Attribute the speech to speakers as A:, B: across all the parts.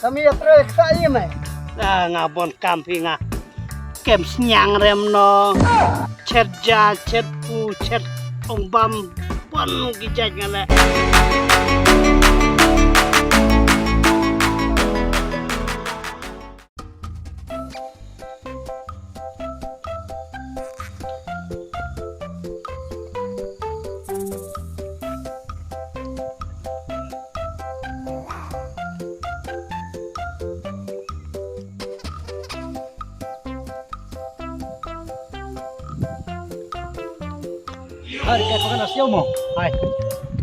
A: Kami ya proyek saya mah.
B: Ngabon kampi nga. Kem senyang remno. Chet ja, chet pu, chet ombam. Pon gijaj ngala.
C: Hari kayak pakai nasi mau.
B: Hai.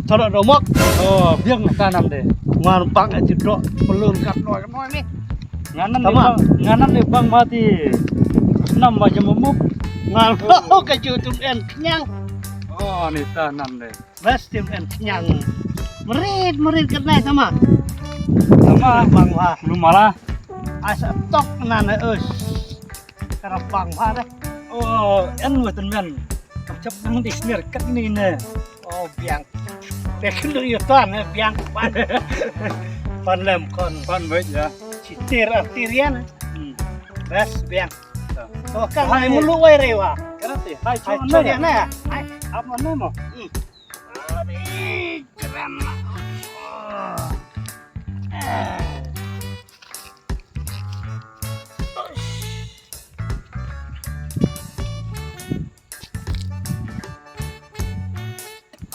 B: Thoro domok.
C: Oh, biang kanan deh.
B: Ngan pang aja dok pelun kat noy ni.
C: Nganan nih bang mati. 6 aja memuk.
B: Ngan keju en kenyang.
C: Oh, nih tanam deh.
B: Bas tim en kenyang. Merit kena sama.
C: Sama
B: Bang wah.
C: belum malah.
B: Asa tok nana eus. Karena bang wah deh.
C: Oh, en wetan men. Cep nang di sini kat ini.
B: Oh biang. Bekin lu yutan biang pan. Pan lem kon.
C: Pan baik ya.
B: Citir artirian. Bas biang. Oh kan hai mulu wai rewa.
C: Kenapa? Hai,
B: Hai
C: cuman
B: curi
C: ya.
B: na ya. Hai.
C: Apa nama?
B: Aduh, keren.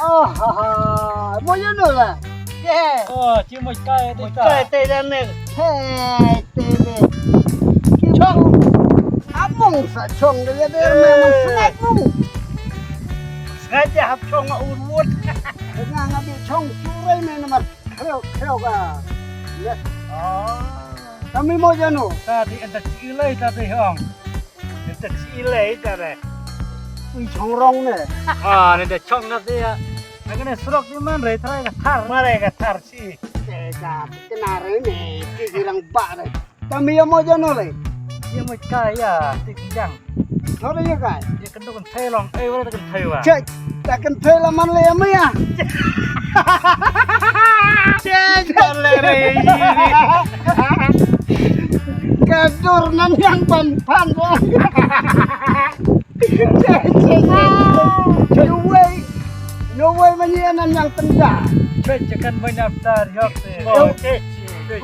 A: Oh, haha, mau jono lah. Yeah.
C: Oh, cuma kai
B: Một
C: itu.
B: cái tê đen này.
A: Hei, tebe. Chong. Abong sa chong dia memang snack mung.
B: Sengaja hap chong ur mut.
A: Dengan ngabi chong curai ni nomor kreo ka. Ya,
B: Oh.
A: kami mau jono.
C: Tadi ada cilai tadi hong.
B: Itu cilai tadi.
A: Ui chong rong ni.
C: Ah, ini ada cong tadi ya. Nah, ini surok di mana? Retrai tar.
B: Mereka tar sih.
A: Dah, kenare ni. Kirang bak ni. Kami yang mau jono le.
C: Cuma kai ya, tikjang.
A: Thôi ya kai.
C: Dia kena kan thelong, wala kan thewa.
A: Cek, tak kan thuê là man le mi à.
B: Cek boleh.
A: Kadur nan yang pan boy. No way manyanan yang tenda.
C: Cek kan banyak dar yok teh.
B: Oh, cek.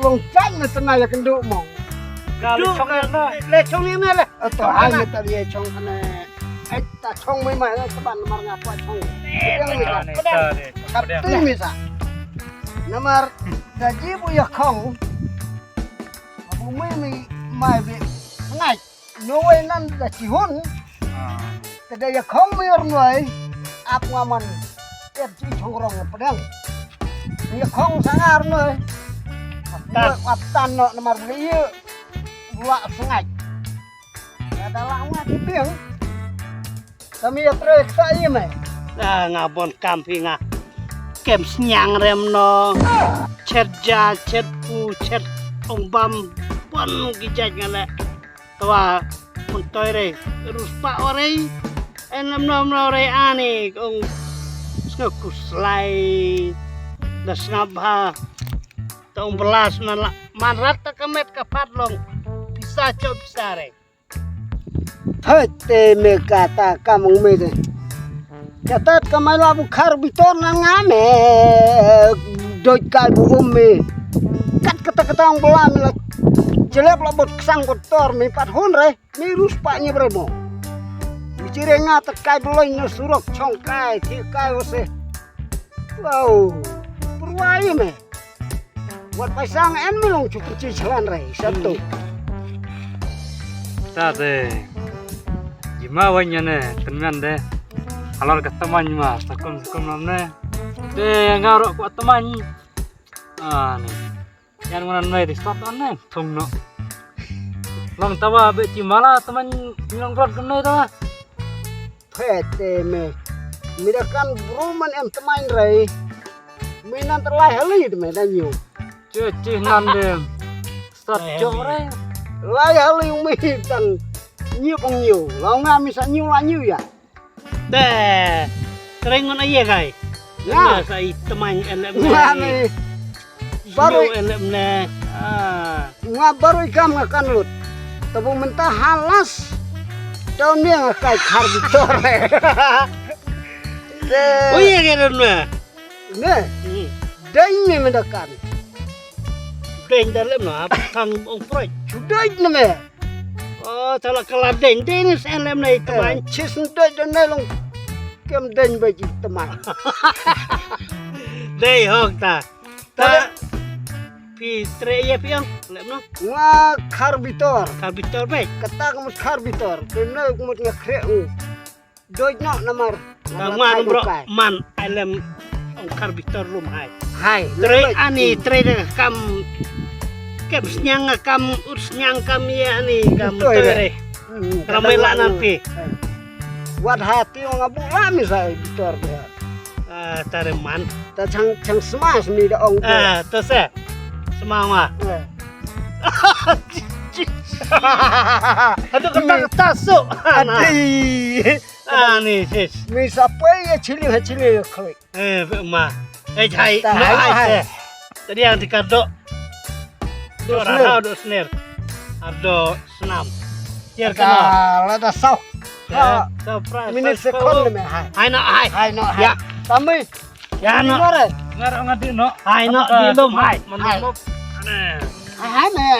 A: Long chan na tena ya kenduk mo.
C: Kalau cong na.
B: Le chong ni na le.
A: Atau ai na tadi chong kana. Ai ta chong mai mai na kaban nomor ngapa chong. Kapten misa. Nomor gaji bu ya kong. Abu mai be ngai. No way nan da chihun. Kada ya kong mai ornoi. Ap ngaman. Ci chongrong pedang. Ya kong sangar noi. Aptan no nomor beli buat sengai. Ada lama tipiang. Kami ya proyek saya mah.
B: Ngabon kampi nga. Kem senyang remno. Chet ja, chet pu, chet ombam. Pon gijaj ngala. Tawa puntoy re. Terus pak ore. Enam re ani. Ong kuslay. Das ngabha. Taong belas na manrat ta kemet kapatlong. Bisa cob bisa re.
A: Thôi tê mê kata kamong mê de. Kata kamay la bukhar bitor na ngame. Doi kai bu mê. Kat kata ang bola mila. Jelek la bot kesang kotor mi pat hun re. Mi rus paknya bremo. Bicire nga terkait dulu ini surok congkai tikai ose. Wow, perwaya me. Buat pasang en melong cukup cicilan re satu.
C: Tadi. Gimana wanya ne? Teman deh. Kalau ke teman mah, takon namne. Deh ngarok kuat teman. Ah nih. Yang mana nih di stop ane? Tungno. Long tawa be cimala teman bilang berat kena itu.
A: Pete me. Mirakan bruman em teman re. Minan terlai hali de me danyu.
C: Cuci nande. Start jore.
A: Lai hali mi tan nyiu pong nyiu. Lau ngami sa nyiu la nyiu ya.
B: Deh. Keringon aja kai.
A: Ya.
B: Saya teman elem
A: Ngami. Baru
B: elem ne.
A: ngabaru ikam ngakan lut. Tabung mentah halas. Daun dia ngakai karbitor.
B: Oh iya kan mah.
A: Nah, dai mendakan.
B: Den dalam no tang ong proy.
A: Sudah ini.
B: Oh, salah kelar den selem nai teman.
A: Cis dai dan nelong kem den bagi teman.
B: Dei hok ta. Ta pi tre ya pi ang lem no.
A: Nga karbitor.
B: Kabitor baik.
A: Kata kamu karbitor. Kena kamu ngakreu. Doi nak namar.
B: Tang man bro man alem ong kabitor lum hai.
A: Hai.
B: Tre ani tre kam kem senyang kam urs nyang kam ya ani kam tere. Ramai lah nanti.
A: Wat hati orang abu lami saya bitor dia.
B: Tare man.
A: Ta chang smash ni da ong.
B: Tu se. Semangwa. Aduh ketak tasuk.
A: Adi.
B: Ni sis.
A: Mi siapa ya cili klik.
B: Ma. Hai.
A: Ta
B: No
A: hai,
B: hai
A: hai.
B: se. Tadi yang dikado.
A: Dos
B: Dora
A: snare.
B: hau do snare. Ado senam. Biar kena.
A: Kalau ada sau. Ha.
B: Surprise.
A: Minit sekon me hai.
B: Hai no hai.
A: Hai no hai.
B: Ya.
A: Kami.
B: Ya no.
C: Ngarang ngadi no.
B: Hai no di lum hai.
C: Menurut aneh.
A: Hai me.